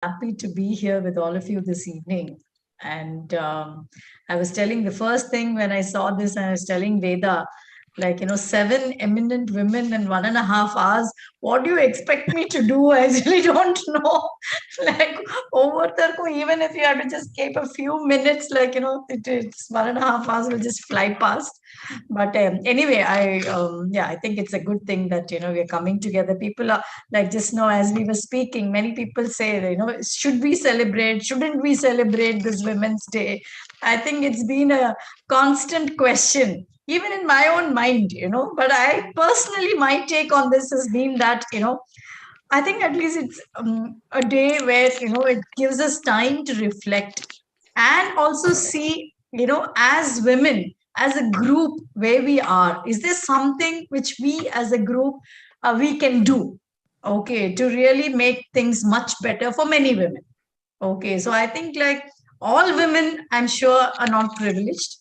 happy to be here with all of you this evening. And I was telling the first thing when I saw this, and I was telling Veda, like, 7 eminent women in 1.5 hours. What do you expect me to do? I really don't know. Like, over there, even if you have to just keep a few minutes, like, it's 1.5 hours will just fly past. But anyway, I think it's a good thing that, we're coming together. People are like, just now, as we were speaking, many people say, that, should we celebrate? Shouldn't we celebrate this Women's Day? I think it's been a constant question, even in my own mind, but I personally, my take on this has been that, I think at least it's a day where, it gives us time to reflect and also see, as women, as a group, where we are. Is there something which we as a group, we can do, okay, to really make things much better for many women? Okay, so I think like all women, I'm sure, are not privileged.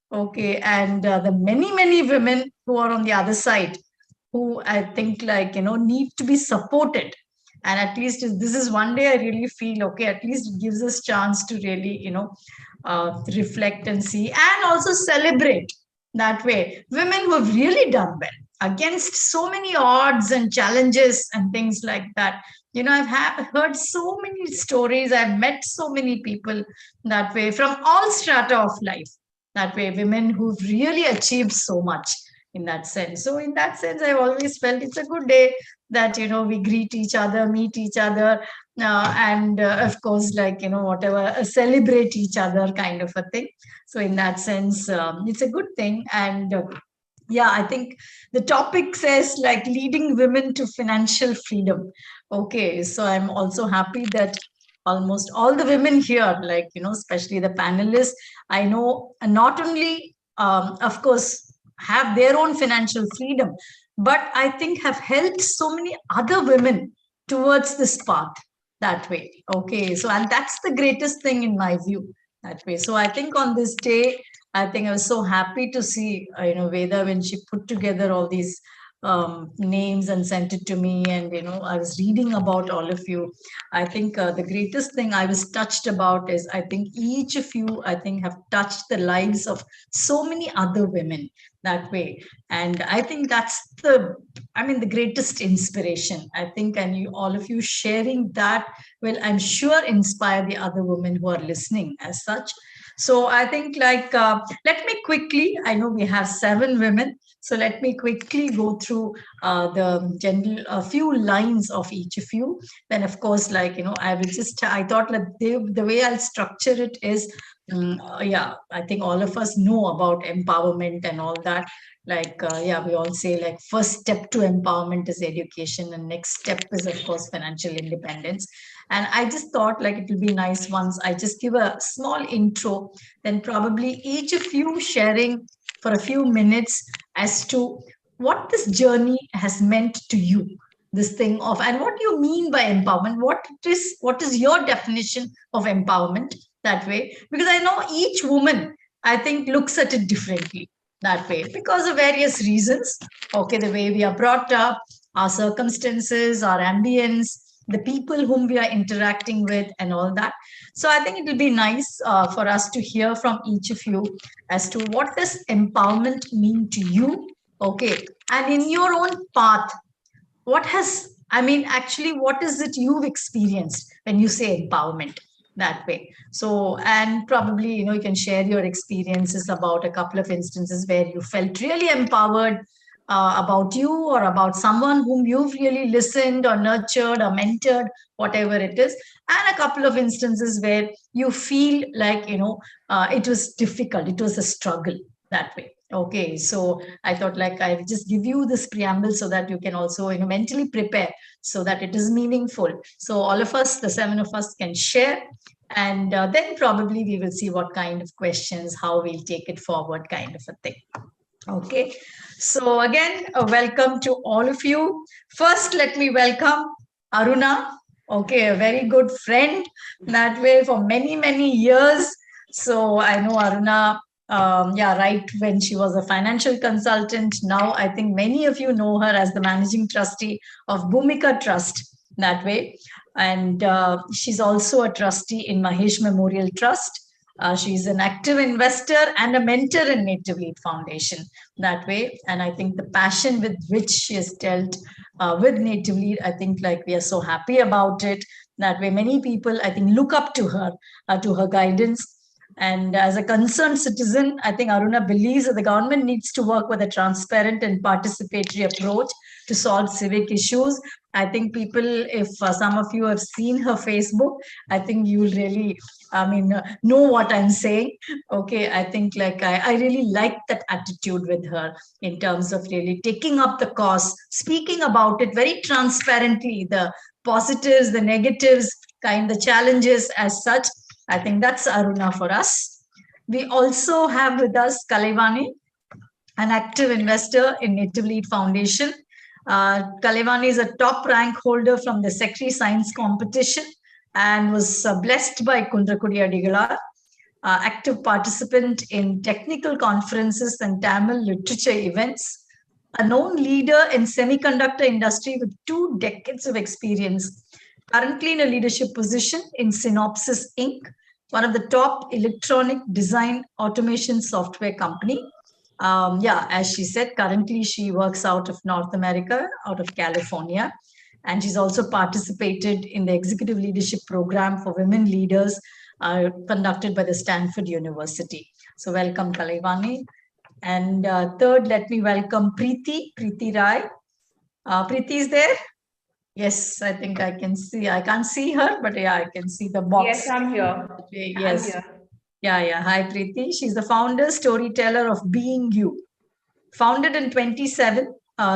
Okay, and the many women who are on the other side, who I think like, need to be supported. And at least this is one day I really feel, okay, at least it gives us chance to really, reflect and see and also celebrate that way. Women who have really done well against so many odds and challenges and things like that. I've heard so many stories. I've met so many people that way from all strata of life. That way, women who've really achieved so much in that sense. So in that sense, I've always felt it's a good day that, we greet each other, meet each other, and of course, like, whatever, celebrate each other kind of a thing. So in that sense, it's a good thing. And yeah, I think the topic says like leading women to financial freedom. Okay, so I'm also happy that almost all the women here, like, especially the panelists, I know not only, of course, have their own financial freedom, but I think have helped so many other women towards this path that way. Okay, so and that's the greatest thing in my view that way. So I think on this day, I think I was so happy to see, Veda, when she put together all these names and sent it to me. And, I was reading about all of you. I think the greatest thing I was touched about is I think each of you, I think, have touched the lives of so many other women that way. And I think that's the greatest inspiration, I think. And you, all of you sharing that will, I'm sure, inspire the other women who are listening as such. So I think like, let me quickly, I know we have 7 women. So let me quickly go through the general, a few lines of each of you. Then of course, like, I thought like the way I'll structure it is, yeah, I think all of us know about empowerment and all that. Like, yeah, we all say like first step to empowerment is education, and next step is of course financial independence. And I just thought like it will be nice once I just give a small intro, then probably each of you sharing for a few minutes as to what this journey has meant to you, this thing of, and what you mean by empowerment, what is your definition of empowerment that way. Because I know each woman, I think, looks at it differently that way because of various reasons. Okay, the way we are brought up, our circumstances, our ambience, the people whom we are interacting with, and all that. So I think it will be nice for us to hear from each of you as to what does empowerment mean to you. Okay, and in your own path, what has, actually, what is it you've experienced when you say empowerment that way? So, and probably, you can share your experiences about a couple of instances where you felt really empowered, about you or about someone whom you've really listened or nurtured or mentored, whatever it is. And a couple of instances where you feel like, it was difficult, it was a struggle that way. Okay, so I thought like I'll just give you this preamble so that you can also, mentally prepare so that it is meaningful. So all of us, the 7 of us, can share, and then probably we will see what kind of questions, how we'll take it forward, kind of a thing. Okay, so again, welcome to all of you. First, let me welcome Aruna. Okay, a very good friend that way for many years. So I know Aruna, yeah, right when she was a financial consultant. Now I think many of you know her as the managing trustee of Bhumika Trust that way. And she's also a trustee in Mahesh Memorial Trust. She's an active investor and a mentor in Nativelead Foundation that way. And I think the passion with which she has dealt with Nativelead, I think like we are so happy about it. That way, many people, I think, look up to her guidance. And as a concerned citizen, I think Aruna believes that the government needs to work with a transparent and participatory approach to solve civic issues. I think people, if some of you have seen her Facebook, I think you'll really, know what I'm saying. Okay, I think like I really like that attitude with her in terms of really taking up the cause, speaking about it very transparently, the positives, the negatives, the challenges as such. I think that's Aruna for us. We also have with us Kalaivani, an active investor in Nativelead Foundation. Kalaivani is a top rank holder from the Secretary Science competition and was blessed by Kundrakudi Adigalar, active participant in technical conferences and Tamil literature events, a known leader in semiconductor industry with 2 decades of experience, currently in a leadership position in Synopsys Inc., one of the top electronic design automation software company. As she said, currently she works out of North America, out of California, and she's also participated in the executive leadership program for women leaders conducted by the Stanford University. So welcome, Kalaivani. And third, let me welcome Preeti Rai. Preeti is there? Yes, I think I can see. I can't see her, but yeah, I can see the box. Yes, I'm here. Yes. I'm here. Yeah. Hi, Preeti. She's the founder, storyteller of Being You. Founded in 27,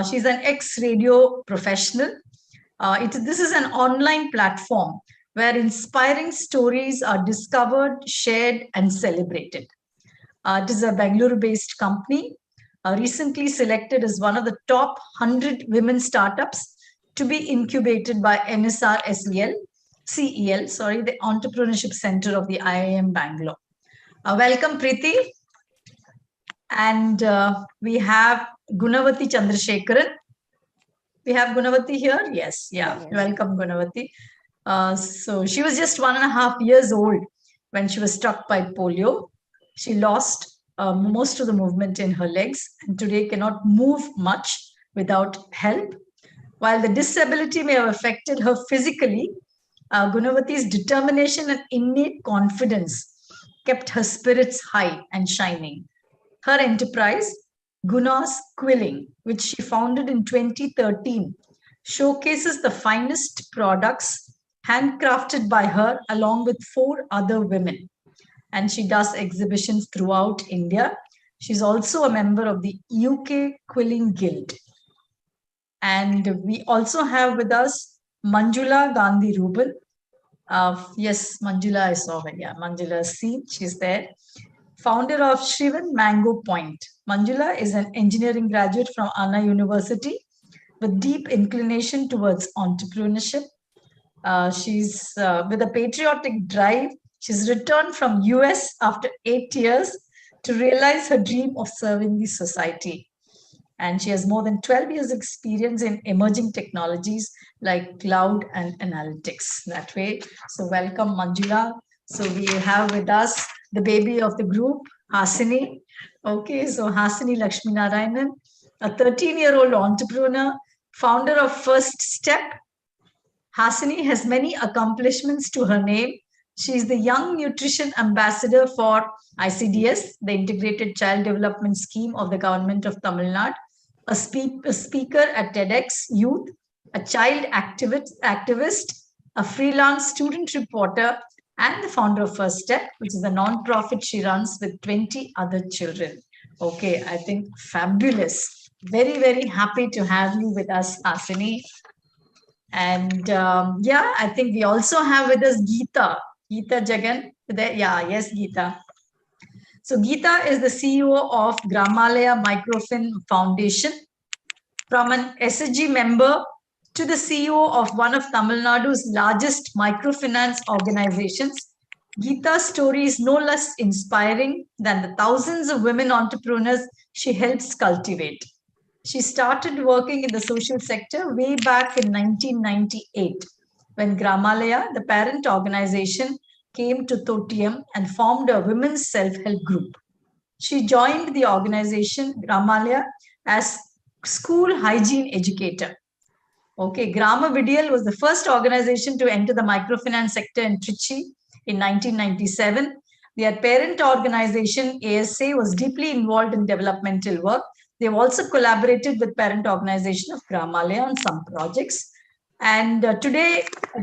she's an ex-radio professional. This is an online platform where inspiring stories are discovered, shared, and celebrated. It is a Bangalore-based company, recently selected as one of the top 100 women startups to be incubated by NSR CEL, the Entrepreneurship Center of the IIM Bangalore. Welcome, Preeti. And we have Gunavati Chandrasekharan. We have Gunavati here? Yes. Welcome, Gunavati. So she was just 1.5 years old when she was struck by polio. She lost most of the movement in her legs and today cannot move much without help. While the disability may have affected her physically, Gunavati's determination and innate confidence kept her spirits high and shining. Her enterprise, Guna's Quilling, which she founded in 2013, showcases the finest products handcrafted by her along with 4 other women. And she does exhibitions throughout India. She's also a member of the UK Quilling Guild. And we also have with us Manjula Gandhi Rubin. Yes, Manjula, I saw her. Yeah, Manjula C. She's there. Founder of Shrivan Mango Point. Manjula is an engineering graduate from Anna University with deep inclination towards entrepreneurship. She's with a patriotic drive. She's returned from US after 8 years to realize her dream of serving the society. And she has more than 12 years experience in emerging technologies like cloud and analytics that way. So welcome, Manjula. So we have with us the baby of the group, Hasani. Okay, so Hasani Lakshmi Narayanan, a 13-year-old entrepreneur, founder of First Step. Hasani has many accomplishments to her name. She is the Young Nutrition Ambassador for ICDS, the Integrated Child Development Scheme of the Government of Tamil Nadu, a speaker at TEDx Youth, a child activist, a freelance student reporter, and the founder of First Step, which is a non-profit she runs with 20 other children. Okay, I think fabulous. Very, very happy to have you with us, Hasani. And I think we also have with us Geeta Jagan. Yes, Geeta. So Geeta is the CEO of Gramalaya Microfin Foundation. From an SSG member to the CEO of one of Tamil Nadu's largest microfinance organizations, Geeta's story is no less inspiring than the thousands of women entrepreneurs she helps cultivate. She started working in the social sector way back in 1998 when Gramalaya, the parent organization, came to Totium and formed a women's self-help group. She joined the organization Gramalaya as school hygiene educator. Okay, Grama Vidiyal was the first organization to enter the microfinance sector in Trichy in 1997. Their parent organization, ASA, was deeply involved in developmental work. They've also collaborated with parent organization of Gramalaya on some projects. And today,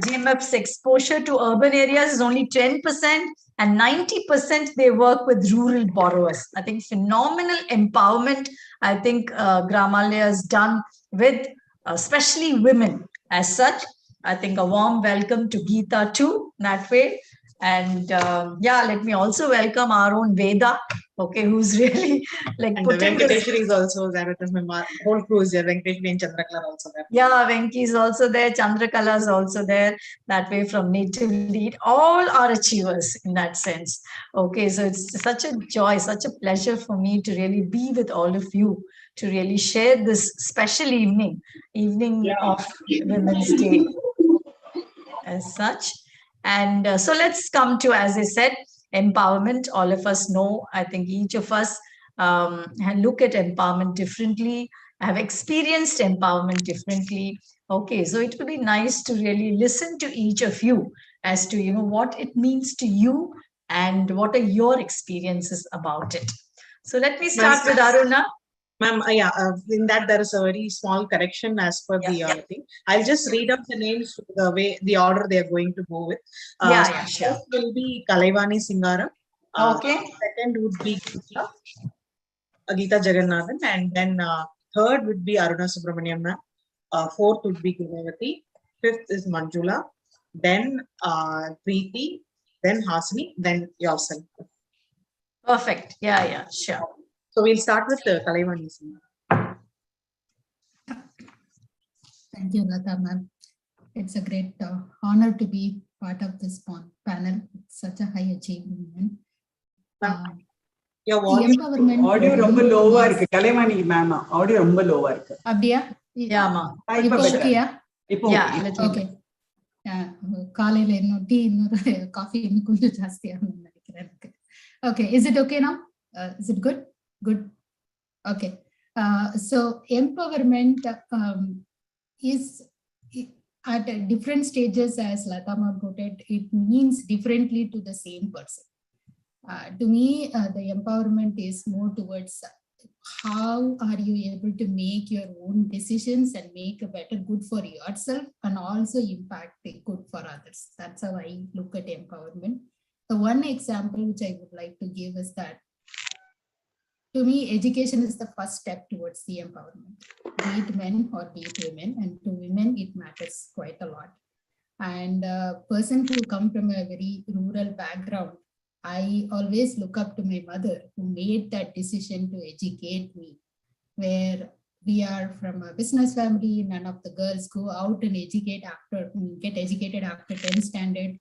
GMF's exposure to urban areas is only 10%, and 90% they work with rural borrowers. I think phenomenal empowerment, I think Gramalaya has done with especially women. As such, I think a warm welcome to Geeta too, that way. And yeah, let me also welcome our own Veda, okay, who's really like and putting Venkateshwari is also there. My whole crew is there. Venkateshwari and Chandrakala also there. Yeah, Venki is also there. Chandrakala is also there. That way from Nativelead. All are achievers in that sense. Okay, so it's such a joy, such a pleasure for me to really be with all of you, to really share this special evening of Women's Day as such. And so let's come to, as I said, empowerment. All of us know, I think each of us look at empowerment differently, have experienced empowerment differently. Okay, so it would be nice to really listen to each of you as to, you know, what it means to you and what are your experiences about it. So let me start with Aruna. Ma'am, in that there is a very small correction as per the thing. I'll just read out the names the way, the order they are going to go with. Sure. First will be Kalaivani Singara. Okay. Second would be Geeta Jagannathan, and then third would be Aruna Subramaniam ma'am. Fourth would be Gunavati. Fifth is Manjula. Then Preeti. Then Hasani. Then yourself. Perfect. Yeah, sure. So we'll start with Kalaivani. Thank you, Lata ma'am. It's a great honor to be part of this panel. It's such a high achievement. Your voice, audio ரொம்ப லோவா இருக்கு Kalaivani ma'am, audio ரொம்ப லோவா இருக்கு. அப்படியா? யாமா இப்போ ஓகேயா? இப்போ ஓகே. காலையில இன்னும் டீ இன்னொரு காஃபி இன்னும் கொஞ்சம் ஜாஸ்தியா நினைக்கிறேன். Okay, is it okay now? Is it good? Good. Okay. So empowerment is at different stages, as Lata ma'am put it. It means differently to the same person. To me, the empowerment is more towards how are you able to make your own decisions and make a better good for yourself and also impact the good for others. That's how I look at empowerment. The one example which I would like to give is that, to me, education is the first step towards the empowerment, be it men or be it women. And to women, it matters quite a lot. And a person who come from a very rural background, I always look up to my mother who made that decision to educate me. Where we are from a business family, none of the girls go out and get educated after 10th standard.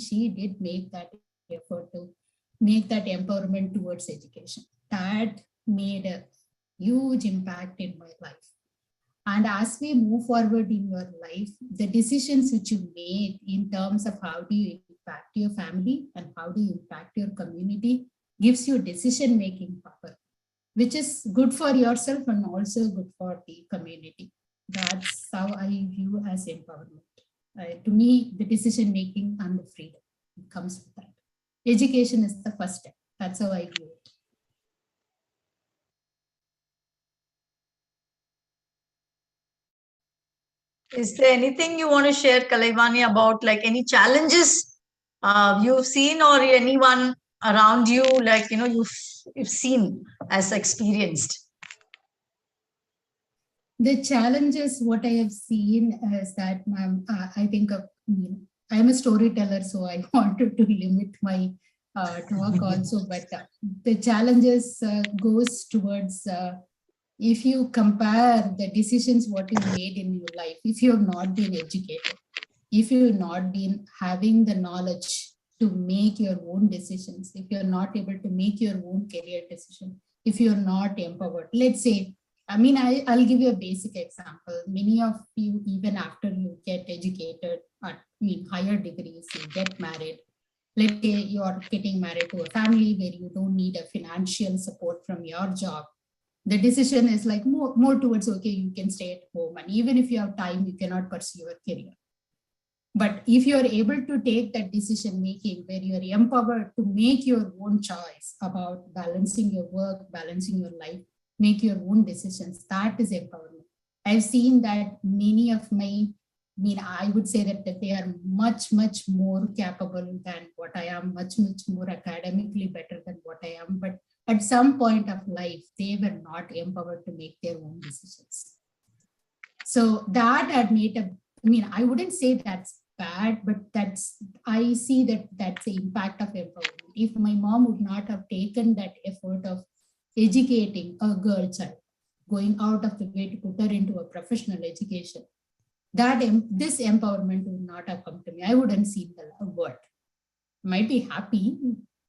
She did make that effort to make that empowerment towards education. That made a huge impact in my life. And as we move forward in your life, the decisions which you made in terms of how do you impact your family and how do you impact your community gives you decision-making power, which is good for yourself and also good for the community. That's how I view as empowerment. To me, the decision-making and the freedom comes with that. Education is the first step. That's how I view it. Is there anything you want to share, Kalaivani, about like any challenges you've seen or anyone around you, like, you know, you've seen as experienced? The challenges, what I have seen is that, ma'am, I think I'm a storyteller, so I wanted to limit my talk also, but the challenges goes towards if you compare the decisions what you made in your life, if you have not been educated, if you have not been having the knowledge to make your own decisions, if you're not able to make your own career decision, if you're not empowered. Let's say I mean, I'll give you a basic example. Many of you, even after you get educated at higher degrees, you get married. Let's say you're getting married to a family where you don't need a financial support from your job. The decision is like more towards, okay, you can stay at home. And even if you have time, you cannot pursue your career. But if you are able to take that decision making where you are empowered to make your own choice about balancing your work, balancing your life, make your own decisions, that is empowerment. I've seen that many of I would say that they are much more capable than what I am, much more academically better than what I am. But at some point of life, they were not empowered to make their own decisions. So that had made I wouldn't say that's bad, but I see that's the impact of empowerment. If my mom would not have taken that effort of educating a girl child, going out of the way to put her into a professional education, this empowerment would not have come to me. I wouldn't see the word. Might be happy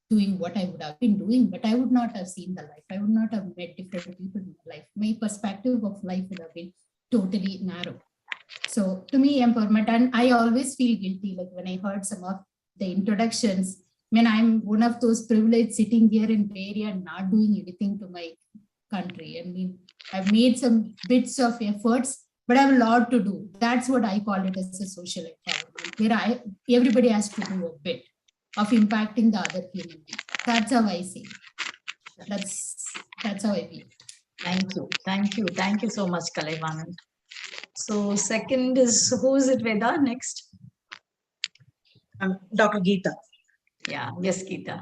doing what I would have been doing, but I would not have seen the life. I would not have met different people in my life. My perspective of life would have been totally narrow. So to me, empowerment, and I always feel guilty, like when I heard some of the introductions, I'm one of those privileged sitting here in Bay Area and not doing anything to my country. I've made some bits of efforts, but I have a lot to do. That's what I call it as a social empowerment, where everybody has to do a bit of impacting the other human being. That's how I see it. That's how I feel. Thank you so much, Kalaivanan. So second is, who is it, Veda? Next? Dr. Geeta. Yeah, yes, Geeta.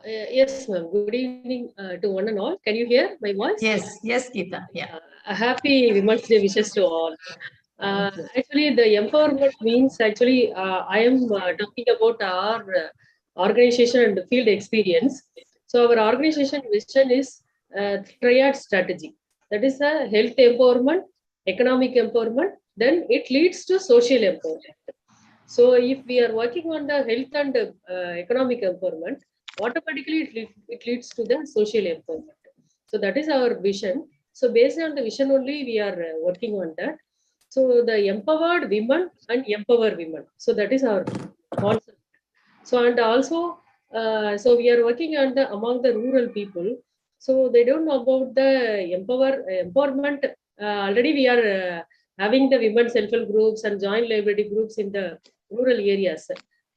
Yes, ma'am. Good evening to one and all. Can you hear my voice? Yes, Geeta. Yeah. A happy Women's Day wishes to all. Actually, the empowerment means I am talking about our organization and field experience. So our organization vision is triad strategy. That is a health empowerment, economic empowerment, then it leads to social empowerment. So if we are working on the health and economic empowerment, automatically it leads to the social empowerment. So that is our vision. So based on the vision only, we are working on that. So the empowered women and empower women. So that is our concept. So and also, so we are working on among the rural people. So they don't know about the empowerment. Already we are having the women self-help groups and joint liability groups in the rural areas,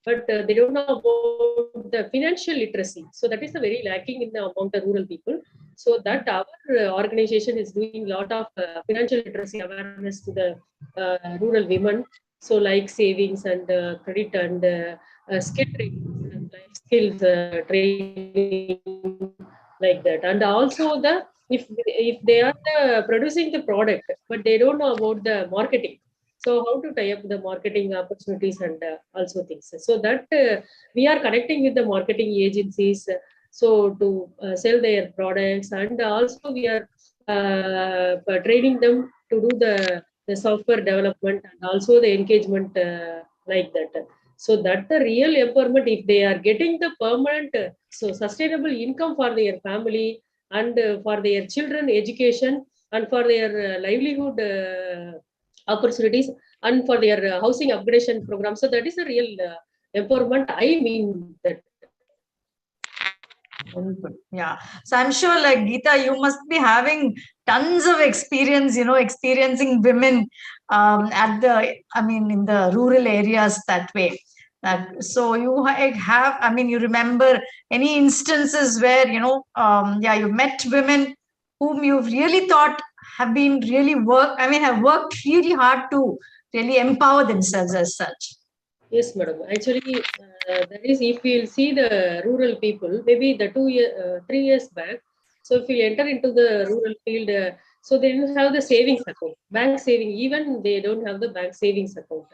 but they don't know about the financial literacy. So that is very lacking among the rural people. So that our organization is doing a lot of financial literacy awareness to the rural women. So like savings and credit and skill training and life skills training like that. And also if they are producing the product, but they don't know about the marketing. So how to tie up the marketing opportunities and also things. So that we are connecting with the marketing agencies so to sell their products, and also we are training them to do the software development and also the engagement like that. So that the real empowerment, if they are getting the permanent, so sustainable income for their family and for their children education and for their livelihood opportunities and for their housing upgradation program. So that is a real empowerment. I mean that. Very good. Yeah. So I'm sure, like Geeta, you must be having tons of experience, experiencing women in the rural areas that way. So you have, you remember any instances where, you met women whom you've really thought have worked really hard to really empower themselves as such. Yes, madam. Actually, that is, if we'll see the rural people, maybe the 3 years back. So if we enter into the rural field, so they didn't have the savings account, bank saving. Even they don't have the bank savings account.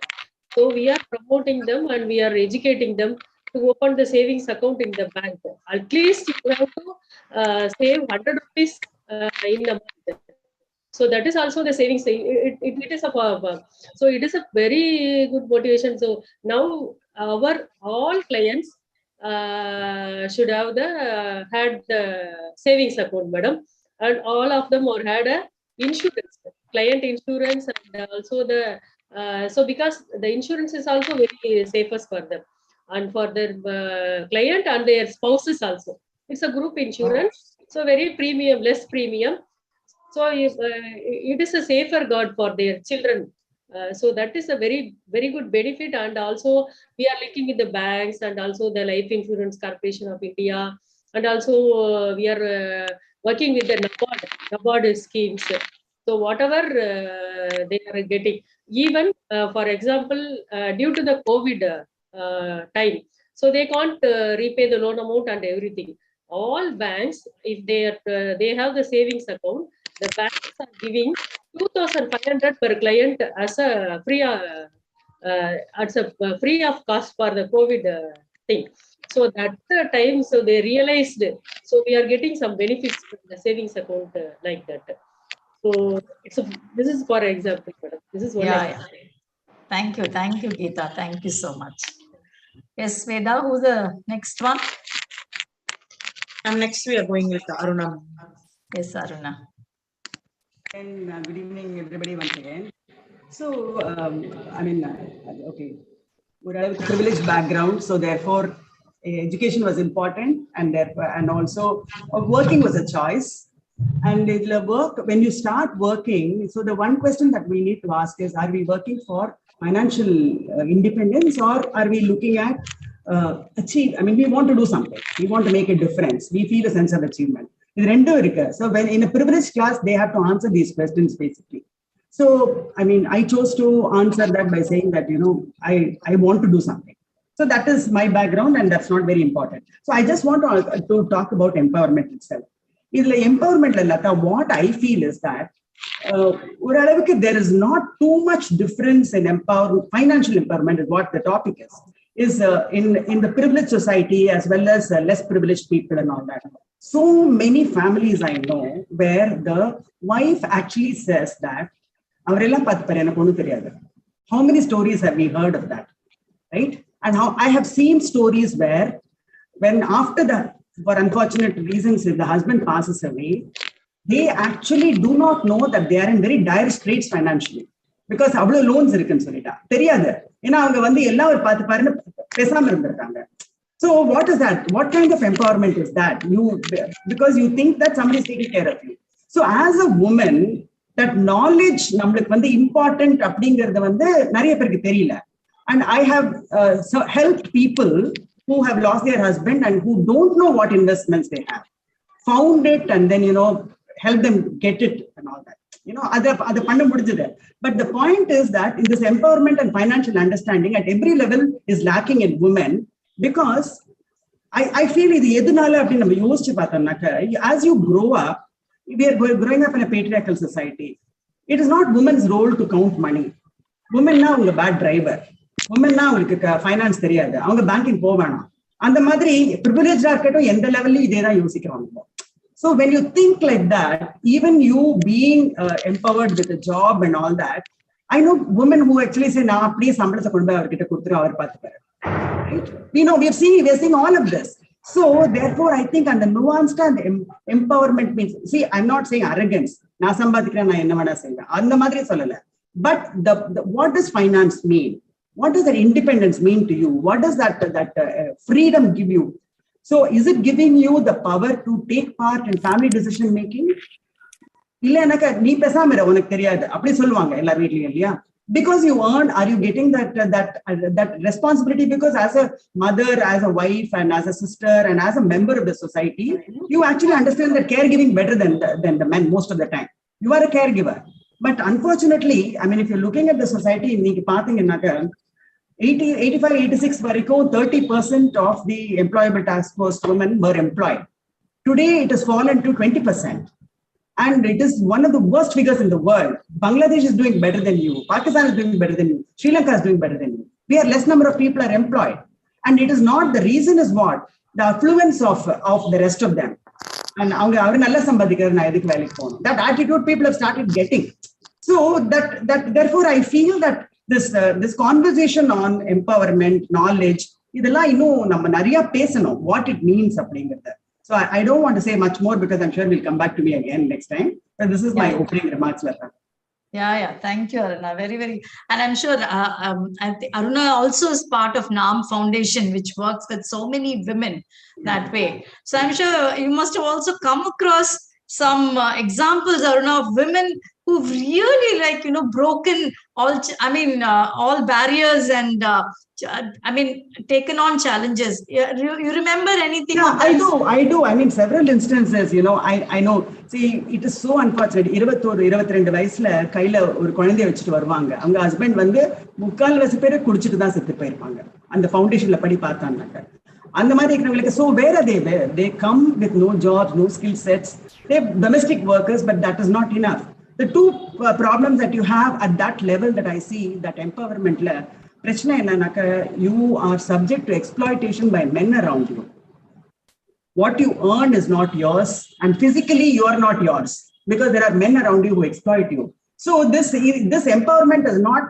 So we are promoting them and we are educating them to open the savings account in the bank. At least you have to save 100 rupees in a month. So that is also the savings. It is so it is a very good motivation. So now our all clients should have had the savings account, madam, and all of them had a insurance, client insurance, and also the so because the insurance is also very safest for them and for their client and their spouses also. It's a group insurance, so very premium, less premium. So if, it is a safer guard for their children. So that is a very, very good benefit. And also we are looking at the banks and also the Life Insurance Corporation of India. And also we are working with the NABARD schemes. So whatever they are getting, even for example, due to the COVID time, so they can't repay the loan amount and everything. All banks, if they have the savings account, the banks are giving 2,500 per client as a free free of cost for the COVID thing. So that time, so they realized, so we are getting some benefits from the savings account like that. So this is for example, madam. This is one Yeah. Thank you, Geeta. Thank you so much. Yes, Veda, who's the next one? And next we are going with Aruna. Yes, Aruna. And good evening, everybody, once again. So, I mean, okay, we have a privileged background, so therefore, education was important, and therefore, and also working was a choice. And when you start working, so the one question that we need to ask is: are we working for financial independence, or are we looking at achieve? I mean, we want to do something. We want to make a difference. We feel a sense of achievement. So when in a privileged class, they have to answer these questions basically. So, I mean, I chose to answer that by saying that, I want to do something. So that is my background, and that's not very important. So I just want to talk about empowerment itself. Empowerment, what I feel is that there is not too much difference in financial empowerment is what the topic is in the privileged society as well as less privileged people and all that. So many families I know where the wife actually says that, how many stories have we heard of that, right? And how I have seen stories where when after that, for unfortunate reasons, if the husband passes away, they actually do not know that they are in very dire straits financially because avlo loans irukku solita theriyadhu ena avanga vandu ella or paathu parnu pesama irundirukanga. So what is that? What kind of empowerment is that? Because you think that somebody is taking care of you. So as a woman, that knowledge நம்மளுக்கு வந்து important அப்படிங்கிறது வந்து நிறைய பேருக்கு தெரியல. And I have helped people who have lost their husband and who don't know what investments they have, found it, and then help them get it and all that. Other பண்ண முடிஞ்சது. But the point is that in this empowerment and financial understanding at every level is lacking in women, because I feel இது எதனால அப்படி நம்ம யோசிச்சு பார்த்தோம்னாக்க, as you grow up, we are growing up in a patriarchal society. It is not women's role to count money. Women na அவங்க bad driver. Women na அவங்களுக்கு finance தெரியாது. அவங்க banking போவானா. அந்த மாதிரி privileged இருக்கட்டும் எந்த லெவல்ல இதே தான் யோசிக்கிறாங்க. So when you think like that, even you being empowered with a job and all that, I know women who actually say, "Na please சம்பளத்தை கொண்டு போய் அவர்கிட்ட கொடுத்துரு, அவர் பார்த்துப்பாரு." Right? We are seeing all of this. So therefore, I think and the nuanced and empowerment means, see, I'm not saying arrogance. Na sambadikra na enna vana seiva. And the madri sollala. But what does finance mean? What does that independence mean to you? What does that freedom give you? So is it giving you the power to take part in family decision making? Illa enaka nee pesama ira unak theriyadu appadi solluvaanga ella veetliya illaya. Because you earn, are you getting that responsibility? Because as a mother, as a wife, and as a sister, and as a member of the society, you actually understand that caregiving better than the men most of the time. You are a caregiver. But unfortunately, I mean, if you're looking at the society, 85, 86 variko, 30% of the employable task force women were employed. Today, it has fallen to 20%. And it is one of the worst figures in the world. Bangladesh is doing better than you. Pakistan is doing better than you. Sri Lanka is doing better than you. We are less number of people are employed. And it is not, the reason is what? The affluence of the rest of them. And that attitude people have started getting. So that therefore I feel that this conversation on empowerment, knowledge, இதெல்லாம் இன்னும் நம்ம நிறைய பேசணும் what it means அப்படிங்கிறது. So I don't want to say much more because I'm sure we'll come back to me again next time. But this is my opening remarks, Lata. Yeah. Thank you, Aruna. Very, very. And I'm sure I think Aruna also is part of NAM Foundation, which works with so many women that way. So I'm sure you must have also come across some examples, Aruna, of women who've really broken all barriers and taken on challenges. You remember anything? Yeah, I do. I mean, several instances, I know. See, it is so unfortunate. 22 வயசுல கையில ஒரு குழந்தைய வச்சுட்டு வருவாங்க. அவங்க husband வந்து 3/4 பேரை குடிச்சிட்டு தான் செத்து போயிருப்பாங்க. அந்த ஃபவுண்டேஷன்ல படி பார்த்தாங்க. அந்த மாதிரி இருக்கிறவங்களுக்கு, so where are they? They come with no jobs, no skill sets. They're domestic workers, but that is not enough. The two problems that you have at that level that I see, that empowerment, பிரச்சனை என்னன்னாக்க, you are subject to exploitation by men around you. What you earn is not yours, and physically you are not yours because there are men around you who exploit you. So this empowerment has not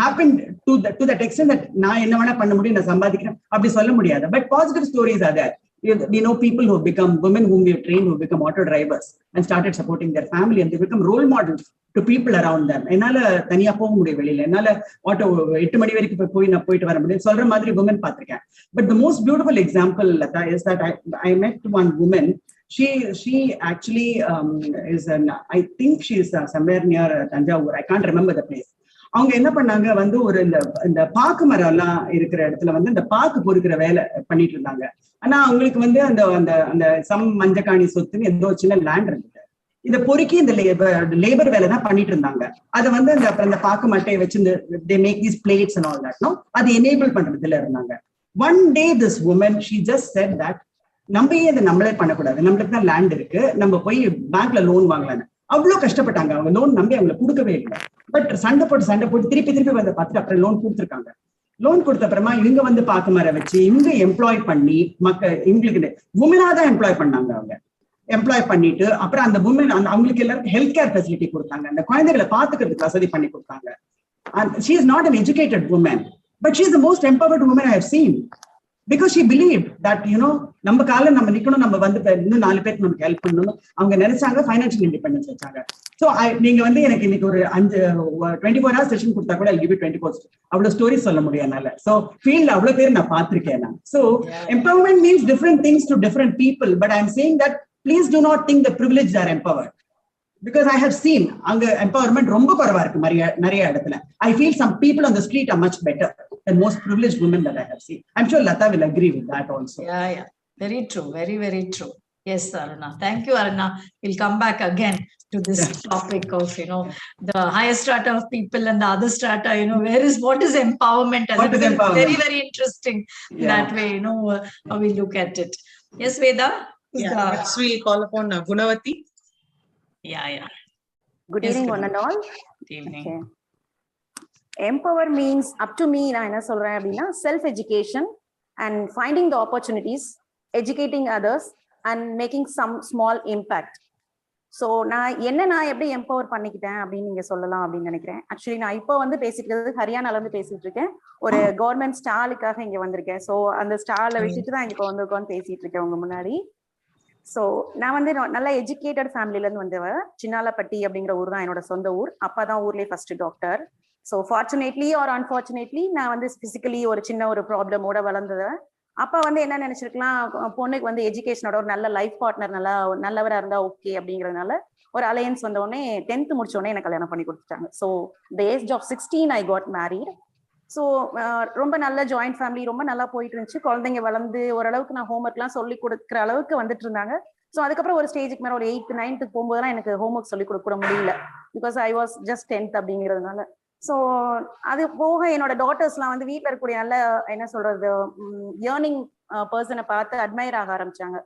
happened to that extent that நான் என்ன வேணா பண்ண முடியும், நான் சம்பாதிக்கிறேன் அப்படி சொல்ல முடியாது. But positive stories are there. We know people who have become women whom we have trained, who have become auto drivers and started supporting their family, and they become role models to people around them. என்னால தனியா போக முடியும் வெளியில, என்னால auto 8 மணி வரைக்கும் போய் நான் போயிட்டு வர முடியும் சொல்ற மாதிரி women பார்த்திருக்கேன். But the most beautiful example, Lata, is that I met one woman. She actually is I think she is somewhere near Tanjavur. I can't remember the place. அவங்க என்ன பண்ணாங்க வந்து ஒரு இந்த பாக்கு மரம் எல்லாம் இருக்கிற இடத்துல வந்து இந்த பாக்கு பொறுக்கிற வேலை பண்ணிட்டு இருந்தாங்க. ஆனா அவங்களுக்கு வந்து அந்த சம் மஞ்சக்காணி சொத்துன்னு ஏதோ சின்ன லேண்ட் இருந்தது. இதை பொறுக்கி இந்த லேபர் வேலை தான் பண்ணிட்டு இருந்தாங்க. அதை வந்து அந்த பாக்கு மட்டையை வச்சு இந்த they make these plates and all that, no, அது எனேபிள் பண்றதுல இருந்தாங்க. One day this woman, she just said that நம்ம இதை நம்மளே பண்ணக்கூடாது, நம்மளுக்கு தான் லேண்ட் இருக்கு, நம்ம போய் பேங்க்ல லோன் வாங்கலான்னு. அவ்வளவு கஷ்டப்பட்டாங்க. அவங்க லோன் நம்பி அவங்களை கொடுக்கவே இல்லை. பட் சண்டை போட்டு திருப்பி வந்து பார்த்துட்டு அப்புறம் லோன் கொடுத்துருக்காங்க. லோன் கொடுத்த அப்புறமா இவங்க வந்து பாக்கு மரம் வச்சு இவங்க எம்ப்ளாய் பண்ணி இவங்களுக்கு உமனா தான் எம்ப்ளாய் பண்ணாங்க. அவங்க எம்ப்ளாய் பண்ணிட்டு அப்புறம் அந்த உமன் அவங்களுக்கு எல்லாருக்கும் ஹெல்த் கேர் ஃபெசிலிட்டி கொடுத்தாங்க. அந்த குழந்தைகளை பாத்துக்கிறதுக்கு வசதி பண்ணி கொடுத்தாங்க. And she is not an educated woman, but she is the most empowered woman I have seen. Because she believed that, நம்ம காலம் நம்ம நிக்கணும், நம்ம வந்து இன்னும் 4 பேருக்கு நமக்கு ஹெல்ப் பண்ணணும். அவங்க நினைச்சாங்க, ஃபைனான்சியல் இண்டிபெண்டன்ஸ் வச்சாங்க. ஸோ நீங்க வந்து எனக்கு இன்னைக்கு ஒரு 24 hours செஷன் கொடுத்தா கூட I'll give you 24 அவ்வளவு ஸ்டோரிஸ் சொல்ல முடியாதுனால. ஸோ ஃபீல்ட்ல அவ்வளவு பேர் நான் பார்த்திருக்கேன் நான். So empowerment means different things to different people, but I'm saying that please do not think the privileged are empowered. Because I have seen அங்க empowerment ரொம்ப குறைவா இருக்கு நிறைய இடத்துல. I feel some people on the street are much better than most privileged women that I have seen. I'm sure Lata will agree with that also. Yeah. Very true. Very, very true. Yes, Aruna. Thank you, Aruna. We'll come back again to this topic of, the higher strata of people and the other strata, what is empowerment? What is empowerment? Very, very interesting that way, how we look at it. Yes, Veda? Next we'll call upon Gunavati. Yeah. Good evening, one and all. Good evening. Okay. Empower means, up to me, நான் என்ன சொல்றேன் அப்படின்னா, self education and finding the opportunities, educating others and making some small impact. So நான் எப்படி empower பண்ணிக்கிட்டேன் அப்படின்னு நீங்க சொல்லலாம் அப்படின்னு நினைக்கிறேன். ஆக்சுவலி நான் இப்போ வந்து பேசிட்டு ஹரியானால இருந்து பேசிட்டு இருக்கேன். ஒரு கவர்மெண்ட் ஸ்டாலுக்காக இங்க வந்திருக்கேன். ஸோ அந்த ஸ்டாலை வச்சுட்டு தான் இங்க வந்து உட்காந்து பேசிட்டு இருக்கேன் உங்க முன்னாடி. ஸோ நான் வந்து நல்ல எஜுகேட்டட் ஃபேமிலில இருந்து வந்தவன். சின்னாலப்பட்டி அப்படிங்கிற ஊர் தான் என்னோட சொந்த ஊர். அப்பா தான் ஊர்லயே first doctor. So fortunately R unfortunately நான் வந்து பிசிக்கலி ஒரு சின்ன ஒரு ப்ராப்ளமோட வளர்ந்தவன். அப்பா வந்து என்ன நினைச்சிருக்கலாம், பொண்ணுக்கு வந்து எஜுகேஷனோட ஒரு நல்ல லைஃப் பார்ட்னர் நல்லவரா இருந்தா ஓகே அப்படிங்கறதுனால ஒரு அலையன்ஸ் வந்த உடனே 10th முடிச்ச உடனே எனக்கு கல்யாணம் பண்ணி கொடுத்துட்டாங்க. So the age of 16 I got married. So ரொம்ப நல்ல ஜாயிண்ட் ஃபேமிலி, ரொம்ப நல்லா போயிட்டு இருந்துச்சு. குழந்தைங்க வளர்ந்து ஓரளவுக்கு நான் ஹோம்ஒர்க்லாம் சொல்லி கொடுக்குற அளவுக்கு வந்துட்டு இருந்தாங்க. ஸோ அதுக்கப்புறம் ஒரு ஸ்டேஜுக்கு மேலே ஒரு 8th 9th போகும்போதெல்லாம் எனக்கு ஹோம்ஒர்க் சொல்லி கொடுக்க முடியல. Because I was just 10th அப்படிங்கிறதுனால. ஸோ அது போக என்னோட டாட்டர்ஸ்லாம் வந்து வீட்டில் இருக்கக்கூடிய நல்ல என்ன சொல்றது ஏர்னிங் பர்சனை பார்த்து அட்மையர் ஆக ஆரம்பிச்சாங்க.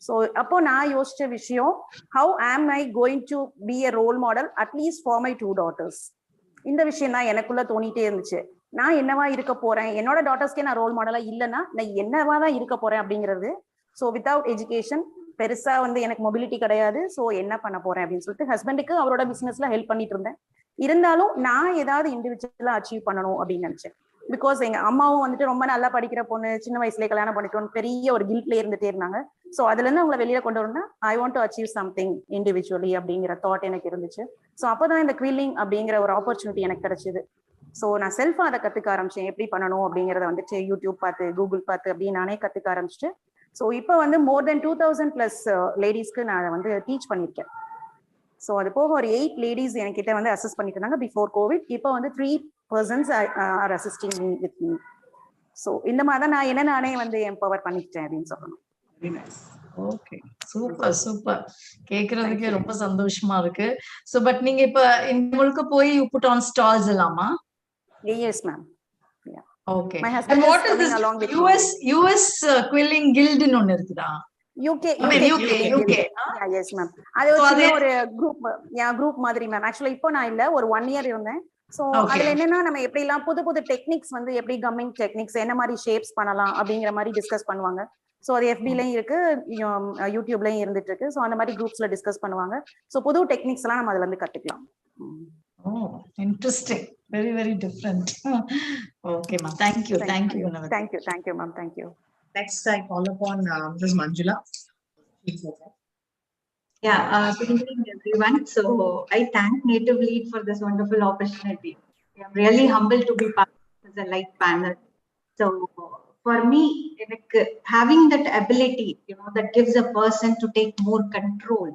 ஸோ அப்போ நான் யோசிச்ச விஷயம், how am I going to be a role model at least for my 2 daughters. இந்த விஷயம் தான் எனக்குள்ள தோணிட்டே இருந்துச்சு. நான் என்னவா இருக்க போறேன், என்னோட டாட்டர்ஸ்க்கே நான் ரோல் மாடலா இல்லைன்னா நான் என்னவா தான் இருக்க போறேன் அப்படிங்கிறது. ஸோ வித்தவுட் எஜுகேஷன் பெருசா வந்து எனக்கு மொபிலிட்டி கிடையாது. ஸோ என்ன பண்ண போறேன் அப்படின்னு சொல்லிட்டு ஹஸ்பண்டுக்கு அவரோட பிசினஸ்ல ஹெல்ப் பண்ணிட்டு இருந்தேன். இருந்தாலும் நான் ஏதாவது இண்டிவிஜுவலா அச்சீவ் பண்ணணும் அப்படின்னு நினைச்சேன். பிகாஸ் எங்க அம்மாவும் வந்துட்டு ரொம்ப நல்லா படிக்கிற பொண்ணு, சின்ன வயசுல கல்யாணம் பண்ணிக்கணும் பெரிய ஒரு கில்ட்ல இருந்துட்டே இருந்தாங்க. ஸோ அதுல இருந்து அவங்களை வெளியில கொண்டு வரணும்னா I want to achieve something individually அப்படிங்கிற தாட் எனக்கு இருந்துச்சு. ஸோ அப்போதான் இந்த குவில்லிங் அப்படிங்கிற ஒரு ஆப்பர்ச்சுனிட்டி எனக்கு கிடைச்சது. ஸோ நான் செல்ஃபா அதை கத்துக்க ஆரம்பிச்சேன், எப்படி பண்ணணும் அப்படிங்கிறத வந்துட்டு யூடியூப் பார்த்து கூகுள் பார்த்து அப்படின்னு நானே கத்துக்க ஆரம்பிச்சுட்டு ஸோ இப்போ வந்து மோர் தென் 2000+ லேடிஸ்க்கு நான் வந்து டீச் பண்ணியிருக்கேன். ஸோ அது போக ஒரு 8 லேடிஸ் என்கிட்ட வந்து அசஸ் பண்ணிட்டு இருந்தாங்க பிஃபோர் கோவிட். இப்போ வந்து 3 persons are assisting me with me. So இந்த மாதிரி தான் நான் நானே வந்து எம்பவர் பண்ணிக்கிட்டேன் அப்படின்னு சொல்லணும். Okay, super super. கேக்குறதுக்கே ரொம்ப சந்தோஷமா இருக்கு. சோ பட் நீங்க இப்ப இந்த முழுக்க போய் யூ புட் ஆன் ஸ்டால்ஸ் எல்லாமா? Yes ma'am. Yeah. Okay. My husband And what is is coming this along with US quilling guild னு ஒன்னு இருக்குதா? UK. I mean UK. Yeah, yes ma'am. அது ஒரு சின்ன ஒரு குரூப் மாதிரி மேம். ஆக்சுவலா இப்போ நான் இல்ல, ஒரு 1 year இருந்தேன். ஸோ அதுல என்னன்னா நம்ம எப்படி எல்லாம் புது புது டெக்னிக்ஸ் வந்து எப்படி கம்மிங் டெக்னிக்ஸ் என்ன மாதிரி ஷேப்ஸ் பண்ணலாம் அப்படிங்கிற மாதிரி டிஸ்கஸ் பண்ணுவாங்க. ஸோ அது FB-லயும் இருக்கு, யூடியூப்லயும் இருந்துட்டு இருக்கு. ஸோ அந்த மாதிரி குரூப்ஸ்ல டிஸ்கஸ் பண்ணுவாங்க. ஸோ புது டெக்னிக்ஸ் எல்லாம் நம்ம அதுல இருந்து கத்துக்கலாம். Oh, interesting. Very, very different. Okay, ma'am. Thank you. Thank you. Thank you. Thank you, ma'am. Thank you. Next, I call upon Mrs. Manjula. Yeah, good evening, everyone. So I thank Nativelead for this wonderful opportunity. I'm really humbled to be part of the light panel. So for me, having that ability, that gives a person to take more control,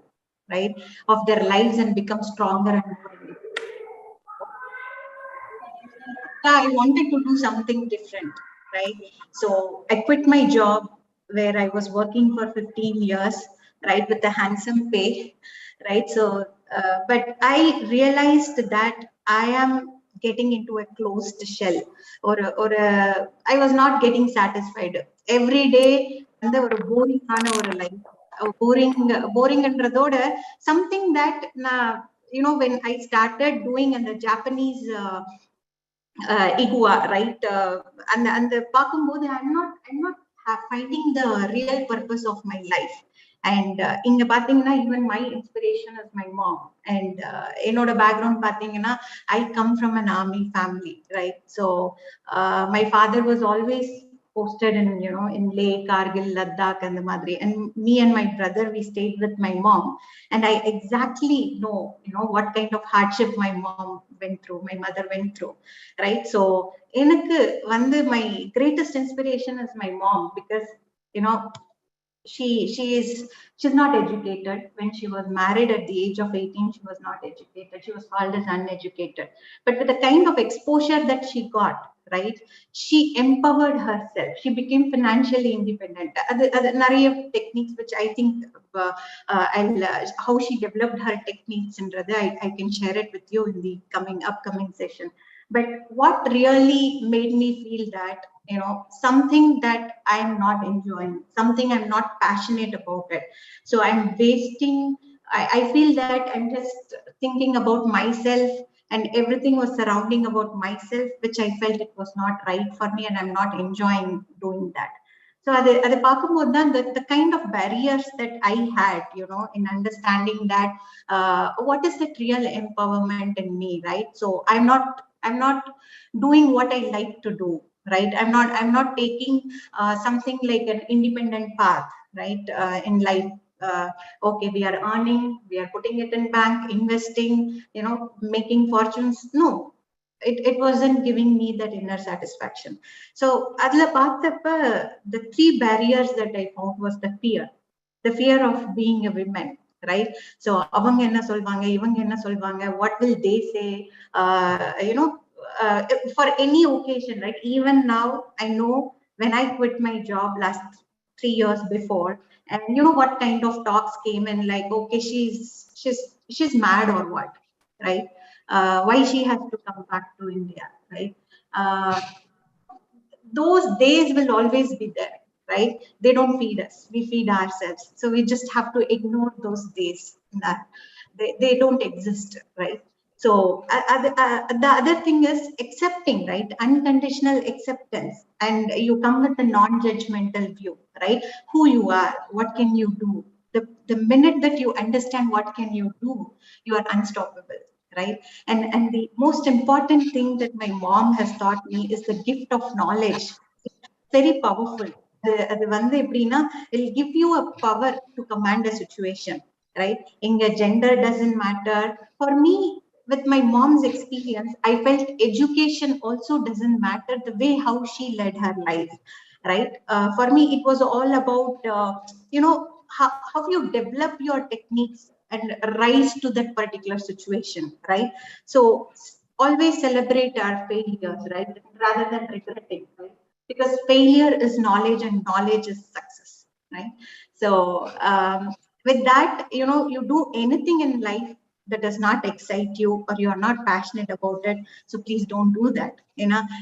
right, of their lives and become stronger and more independent. I wanted to do something different, right? So I quit my job where I was working for 15 years, right, with a handsome pay, right? So, but I realized that I am getting into a closed shell, or I was not getting satisfied. Every day, and there were boring life, boring and something that, when I started doing in the Japanese igua, right, and the pakumbodhu, I'm not finding the real purpose of my life. And inga pathina, even my inspiration is my mom. And enoda background pathina, I come from an army family, right? So my father was always posted in Leh, Kargil, Ladakh and the Madri, and me and my brother, we stayed with my mom, and I exactly know what kind of hardship my mom went through, my mother went through, right? So enakku vandu my greatest inspiration is my mom, because she's not educated. When she was married at the age of 18, she was not educated. She was called as uneducated. But with the kind of exposure that she got, right, she empowered herself. She became financially independent. Nariya techniques, which I think how she developed her techniques, and I can share it with you in the upcoming session. But what really made me feel that, something that I'm not enjoying, something I'm not passionate about it. So I'm wasting, I feel that I'm just thinking about myself, and everything was surrounding about myself, which I felt it was not right for me, and I'm not enjoying doing that. So the kind of barriers that I had, in understanding that what is the real empowerment in me, right? So I'm not doing what I like to do, right? I'm not taking something like an independent path, right, in life. Okay, we are earning, we are putting it in bank, investing, making fortunes. No, it wasn't giving me that inner satisfaction. So adla paathappa, the 3 barriers that I found was the fear of being a woman, right? So avanga enna solvanga, ivanga enna solvanga, what will they say, for any occasion, right? Even now, I know when I quit my job last 3 years before, and what kind of talks came in, like, okay, she's mad or what, right? Why she has to come back to India, right? Those days will always be there, right? They don't feed us, we feed ourselves. So we just have to ignore those days. They don't exist, right? So the other thing is accepting, right? Unconditional acceptance. And you come with a non-judgmental view, right? Who you are, what can you do? The minute that you understand what can you do, you are unstoppable, right? And the most important thing that my mom has taught me is the gift of knowledge. Very powerful. It'll give you a power to command a situation, right? Gender doesn't matter. For me, with my mom's experience, I felt education also doesn't matter, the way how she led her life, right? For me, it was all about, how you develop your techniques and rise to that particular situation, right? So always celebrate our failures, right? Rather than regretting, right? Because failure is knowledge and knowledge is success, right? So with that, you do anything in life that does not excite you or you are not passionate about it, so please don't do that.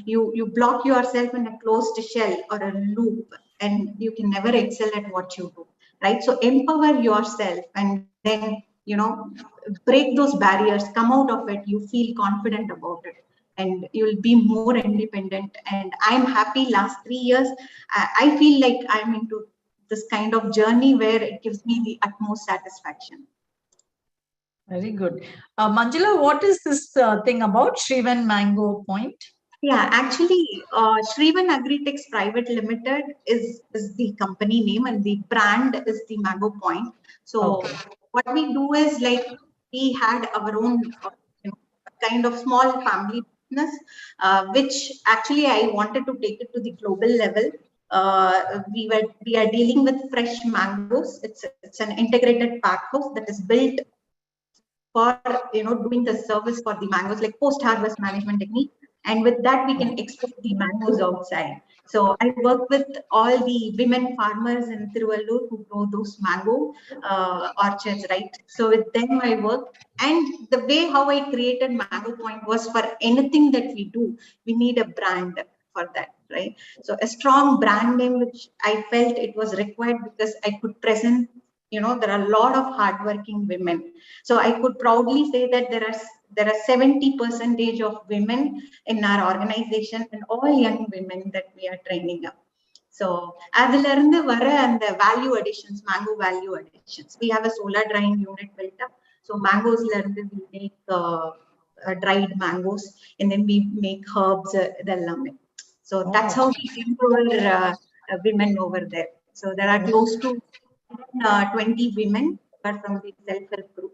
You block yourself in a closed shell or a loop, and you can never excel at what you do, right? So empower yourself, and then break those barriers, come out of it, you feel confident about it, and you'll be more independent. And I'm happy. Last 3 years, I feel like I'm into this kind of journey where it gives me the utmost satisfaction. Very good. Manjula, what is this thing about Shrivan Mango Point? Yeah, actually, Shrivan Agritechs Private Limited is the company name, and the brand is the Mango Point. So what we do is, like, we had our own kind of small family business, which actually I wanted to take it to the global level. We are dealing with fresh mangoes. It's an integrated pack house that is built for doing the service for the mangoes, like post harvest management technique, and with that we can export the mangoes outside. So I work with all the women farmers in Tiruvallur who grow those mango orchards, right? So with them I work, and the way how I created Mango Point was, for anything that we do, we need a brand for that, right? So a strong brand name, which I felt it was required, because I could present, there are a lot of hardworking women. So I could proudly say that there are 70% of women in our organization, and all young women that we are training up. So அதுல இருந்து வர அந்த value additions, mango value additions, we have a solar drying unit built up. So mangoes la irundhu we make dried mangoes, and then we make herbs idellame. So that's how we empower women over there. So there are close to 20 women are from the self-help group.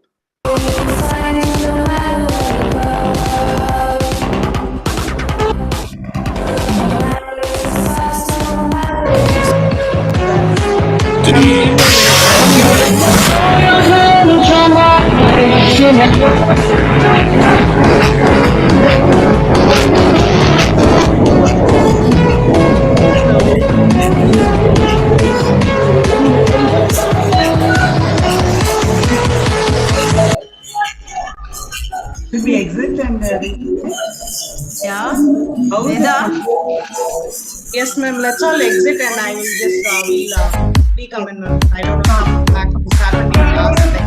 Should we exit and Yeah. how is Veda? Yes, ma'am. Let's all exit, and I will just we'll come in. I don't know how that happened in last